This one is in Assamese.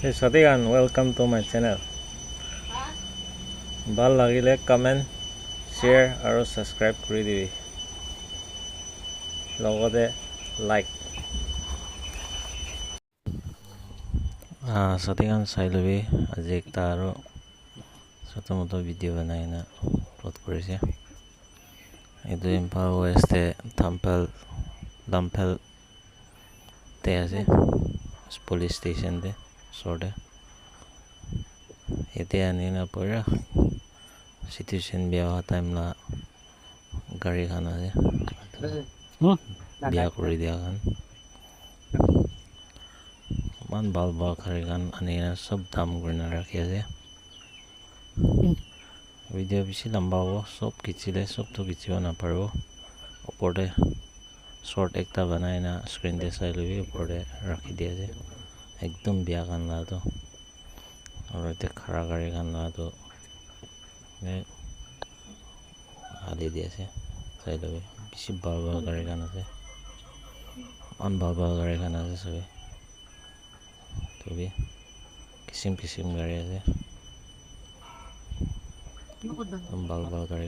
Hey Sadigan, welcome to my channel. ভাল লাগিলে কমেন্ট, share আৰু subscribe কৰি দিবি। লগতে like। Sadigan চাই লবি আজি একটা আৰু ছোট মোটো ভিডিঅ' বনাই না আপলোড কৰিছে। এইটো ইম্ফল ৱেষ্টে লাম্পেল তে আছে পুলিচ ষ্টেচন দে ওচৰতে। এতিয়া আনি না পৰা সিচুৱেশ্যন বিয়া হোৱা টাইম না গাড়ী খান আছে বিয়া কৰি দিয়া খান ইমান ভাল গাড়ী খান আনি চব দাম কৰি না ৰাখি আছে। ভিডিঅ' বেছি লম্বা হ'ব, চব খিচিলে চবটো খিচিব নাপাৰিব। ওপৰতে শ্বৰ্ট একটা বনাই না স্ক্ৰীণতে চাই ল'বি, ওপৰতে ৰাখি দিয়া আছে একদম বিয়া খান লাটো। আৰু এতিয়া খাৰা গাড়ী খান লাটো আলি দি আছে চাই ল'বি। বেছি ভাল গাড়ী খান আছে, ইমান ভাল গাড়ী খান আছে চবে তবে কিচিম গাড়ী আছে, ভাল গাড়ী।